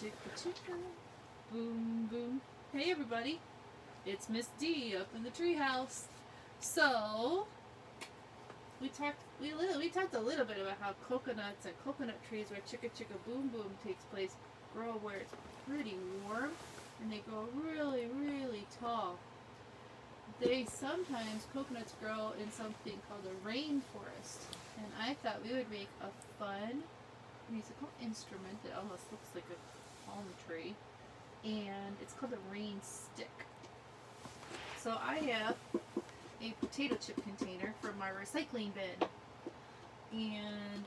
Chicka chicka, boom boom. Hey everybody, it's Miss D up in the treehouse. So we talked a little bit about how coconuts and coconut trees where chicka chicka boom boom takes place grow where it's pretty warm and they grow really really tall. They sometimes coconuts grow in something called a rainforest, and I thought we would make a fun musical instrument that almost looks like a palm tree, and it's called a rainstick. So I have a potato chip container from my recycling bin, and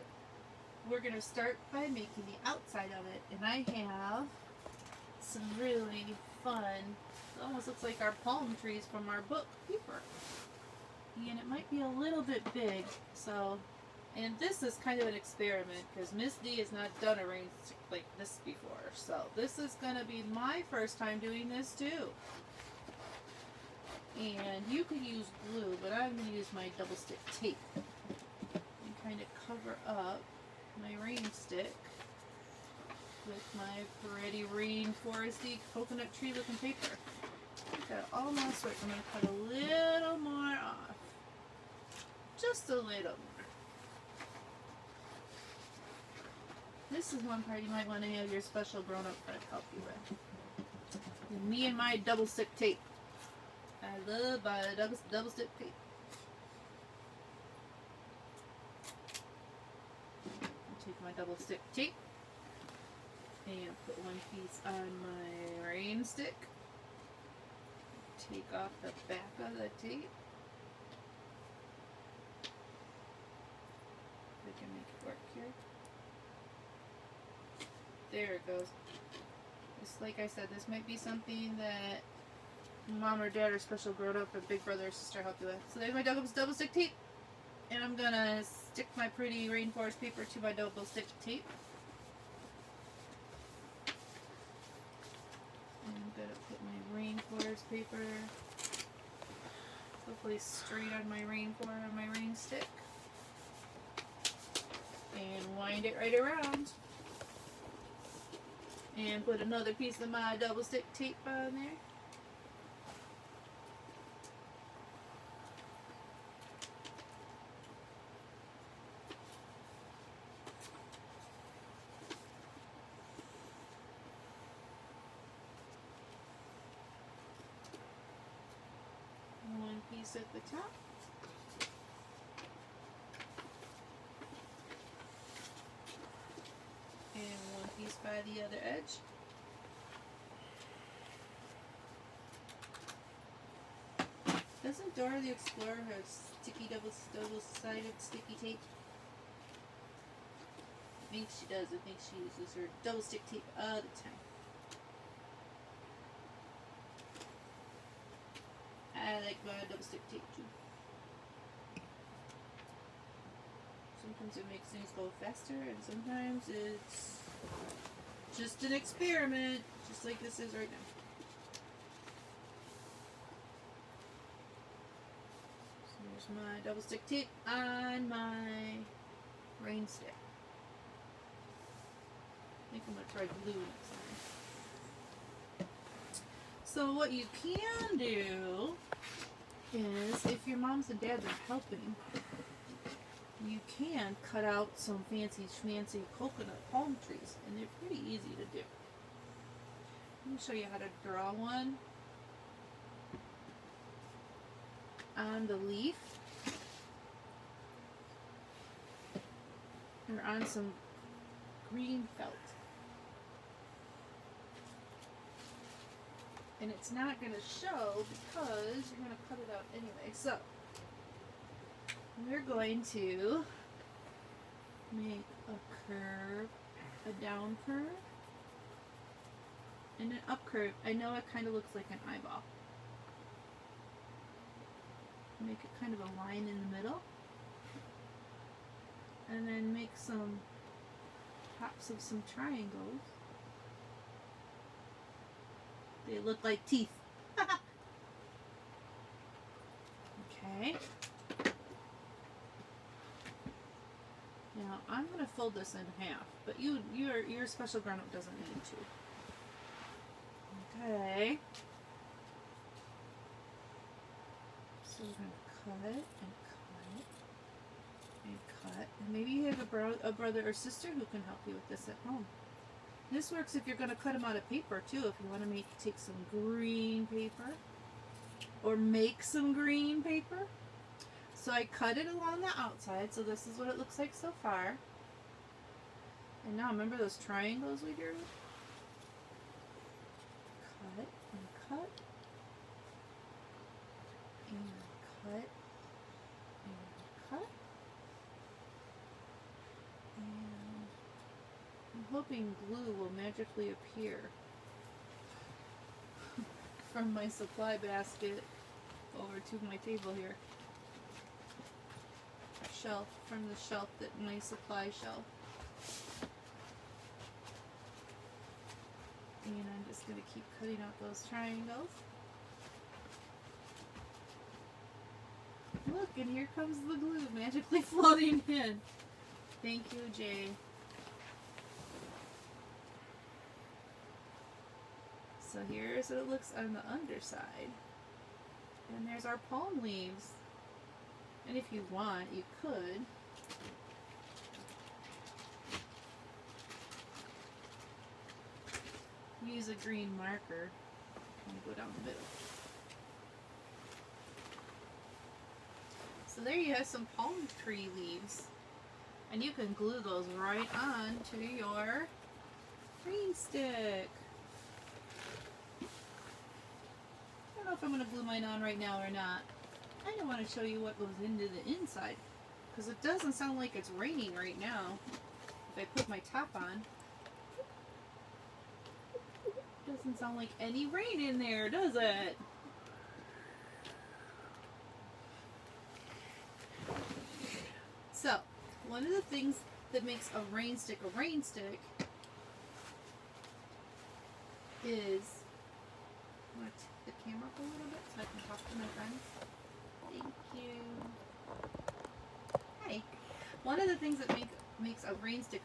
we're going to start by making the outside of it, and I have some really fun, it almost looks like our palm trees from our book paper, and it might be a little bit big, so, and this is kind of an experiment because Miss D has not done a rain stick like this before, so this is going to be my first time doing this too. And you could use glue, but I'm going to use my double stick tape and kind of cover up my rain stick with my pretty rainforesty coconut tree looking paper. I think that almost worked. I'm going to cut a little more off. Just a little more. This is one part you might want to have your special grown-up friend help you with. And me and my double stick tape. I love my double stick tape. I'll take my double stick tape and put one piece on my rain stick. Take off the back of the tape. We can make it work here. There it goes. Just like I said, this might be something that mom or dad or special grown up or big brother or sister help you with. So there's my double stick tape. And I'm gonna stick my pretty rainforest paper to my double stick tape. And I'm gonna put my rainforest paper hopefully straight on my rain stick. And wind it right around. And put another piece of my double stick tape on there. One piece at the top. And one piece by the other edge. Doesn't Dora the Explorer have sticky double-sided sticky tape? I think she does. I think she uses her double stick tape all the time. I like my double stick tape too. Sometimes it makes things go faster, and sometimes it's just an experiment, just like this is right now. So there's my double stick tape on my rain stick. I think I'm going to try glue next time. So what you can do is, if your moms and dads are helping, you can cut out some fancy schmancy coconut palm trees, and they're pretty easy to do. Let me show you how to draw one on the leaf, or on some green felt. And it's not going to show because you're going to cut it out anyway. So we're going to make a curve, a down curve, and an up curve. I know it kind of looks like an eyeball. Make it kind of a line in the middle. And then make some tops of some triangles. They look like teeth. Okay. Now I'm going to fold this in half, but your special grown-up doesn't need to. Okay. So we're going to cut and cut and cut. And maybe you have a brother or sister who can help you with this at home. This works if you're going to cut them out of paper too. If you want to take some green paper or make some green paper. So I cut it along the outside. So this is what it looks like so far. And now remember those triangles we drew? Cut and cut. And cut and cut. And I'm hoping glue will magically appear from my supply basket over to my table here. Shelf, from the shelf, that my supply shelf. And I'm just going to keep cutting out those triangles. Look, and here comes the glue magically floating in. Thank you, Jay. So here's what it looks on the underside. And there's our palm leaves. And if you want, you could use a green marker and go down the middle. So there you have some palm tree leaves. And you can glue those right on to your rainstick. I don't know if I'm going to glue mine on right now or not. I don't want to show you what goes into the inside, because it doesn't sound like it's raining right now. If I put my top on, doesn't sound like any rain in there, does it? So, one of the things that makes a rainstick is, I'm going to tip the camera up a little bit so I can talk to my friends. Thank you. Hi. One of the things that makes a rainstick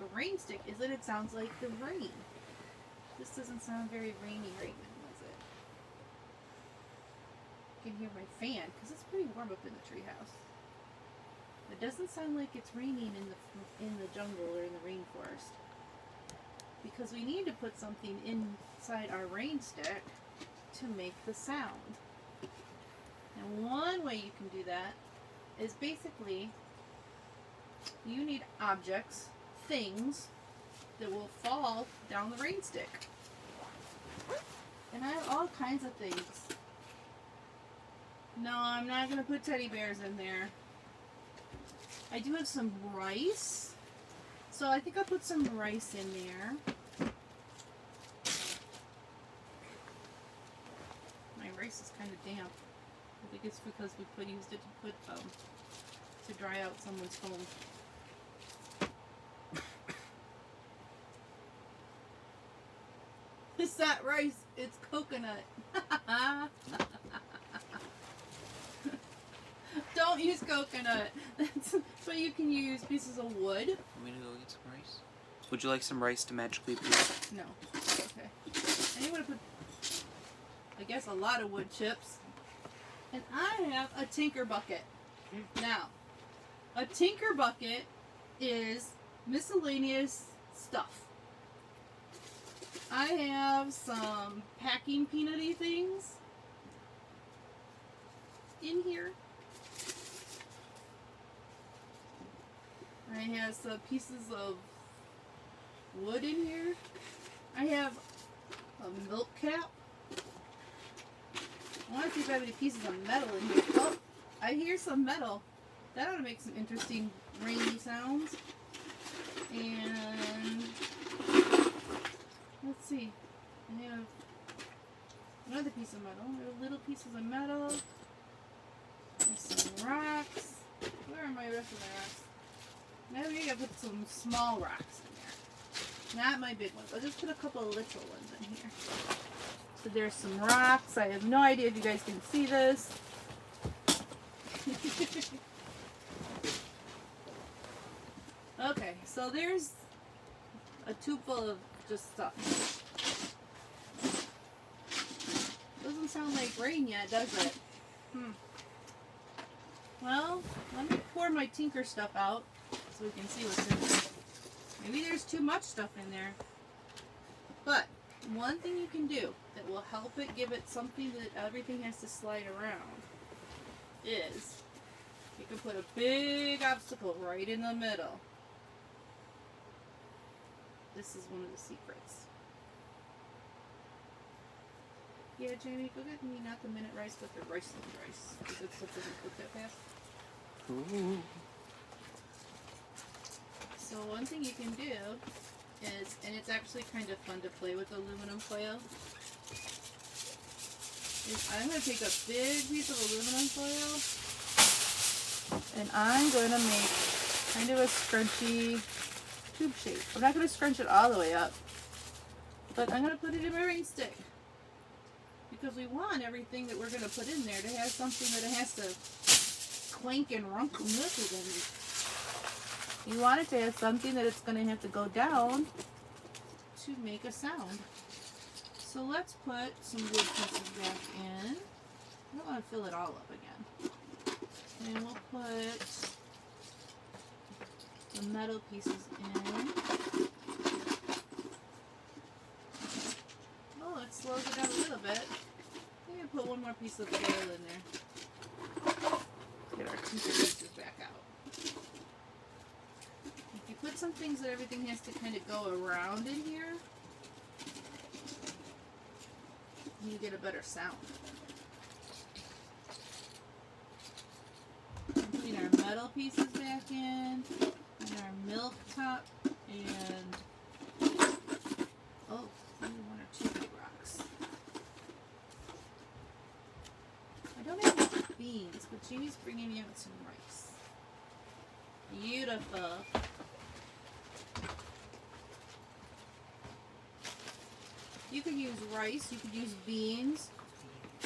is that it sounds like the rain. This doesn't sound very rainy right now, does it? You can hear my fan because it's pretty warm up in the treehouse. It doesn't sound like it's raining in the jungle or in the rainforest, because we need to put something inside our rainstick to make the sound. And one way you can do that is basically you need objects, things that will fall down the rainstick. And I have all kinds of things. No, I'm not going to put teddy bears in there. I do have some rice. So I think I'll put some rice in there. My rice is kind of damp. I think it's because we used it to dry out someone's home. It's not rice, it's coconut. Don't use coconut. That's what you can use. Pieces of wood. Want me to go get some rice? Would you like some rice to magically appear? No. Okay. And you want to put, I guess, a lot of wood chips. And I have a tinker bucket. Now, a tinker bucket is miscellaneous stuff. I have some packing peanutty things in here. I have some pieces of wood in here. I have a milk cap. I want to see if I have any pieces of metal in here. Oh, I hear some metal. That ought to make some interesting rainy sounds. And let's see. I have another piece of metal. There are little pieces of metal. There's some rocks. Where are my rest of my rocks? Maybe I put some small rocks in there. Not my big ones. I'll just put a couple of little ones in here. So there's some rocks. I have no idea if you guys can see this. Okay, so there's a tube full of just stuff. doesn't sound like rain yet, does it? Well, let me pour my tinker stuff out so we can see what's in there. Maybe there's too much stuff in there. But one thing you can do that will help it give it something that everything has to slide around is you can put a big obstacle right in the middle. This is one of the secrets. Yeah, Jamie, go get me not the minute rice, but the rice. Because that stuff doesn't cook that fast. Ooh. So one thing you can do is, and it's actually kind of fun to play with aluminum foil, is I'm going to take a big piece of aluminum foil and I'm going to make kind of a scrunchy tube shape. I'm not going to scrunch it all the way up, but I'm going to put it in my rain stick. Because we want everything that we're going to put in there to have something that it has to clank and runk and with in it. You want it to have something that it's going to have to go down to make a sound. So let's put some wood pieces back in. I don't want to fill it all up again. And we'll put the metal pieces in. Oh, it slows it down a little bit. Maybe put one more piece of foil in there. Get our tinker pieces back out. If you put some things that everything has to kind of go around in here, you get a better sound. Putting our metal pieces back in, and our milk top, and oh, maybe one or two big rocks. I don't have any beans, but Jamie's bringing me out some rice. Beautiful. You could use rice, you could use beans,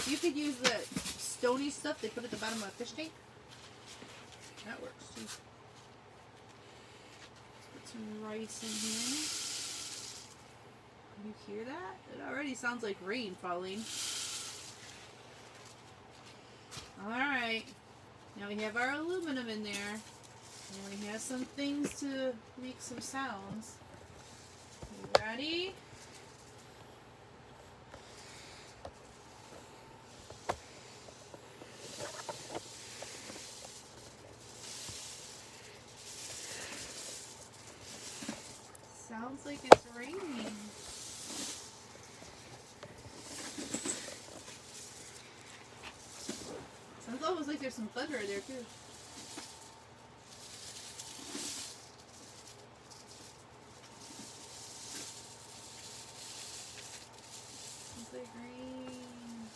you could use the stony stuff they put at the bottom of a fish tank. That works too. Let's put some rice in here. Can you hear that? It already sounds like rain falling. Alright, now we have our aluminum in there, and we have some things to make some sounds. You ready? Sounds like it's raining. Sounds almost like there's some thunder there too. Sounds like rain.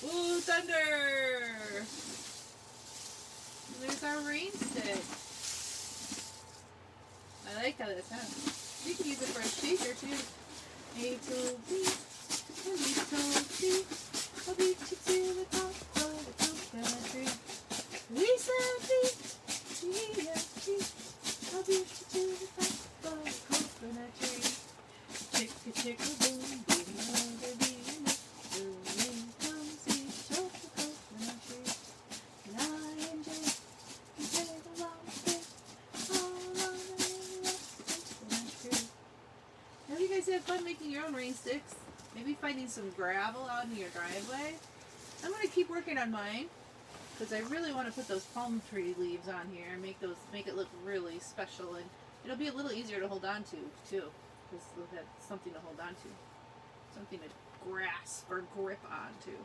Ooh, thunder! There's our rain stick. I like how that sounds. You can use it for a shaker too. A to B, a B, I'll beat you to the top of the coconut tree. We said B, I'll beat you to the top of the coconut tree. Chicka, chicka, boom, boom, the bee, the rain comes, we show the coconut tree. Lion Jane. Have you guys had fun making your own rain sticks? Maybe finding some gravel out in your driveway? I'm going to keep working on mine because I really want to put those palm tree leaves on here and make it look really special, and it'll be a little easier to hold on to too because they'll have something to hold on to, something to grasp or grip onto.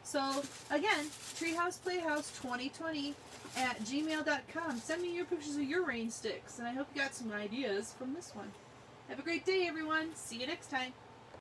So again, treehouseplayhouse2020@gmail.com. Send me your pictures of your rain sticks, and I hope you got some ideas from this one. Have a great day, everyone. See you next time.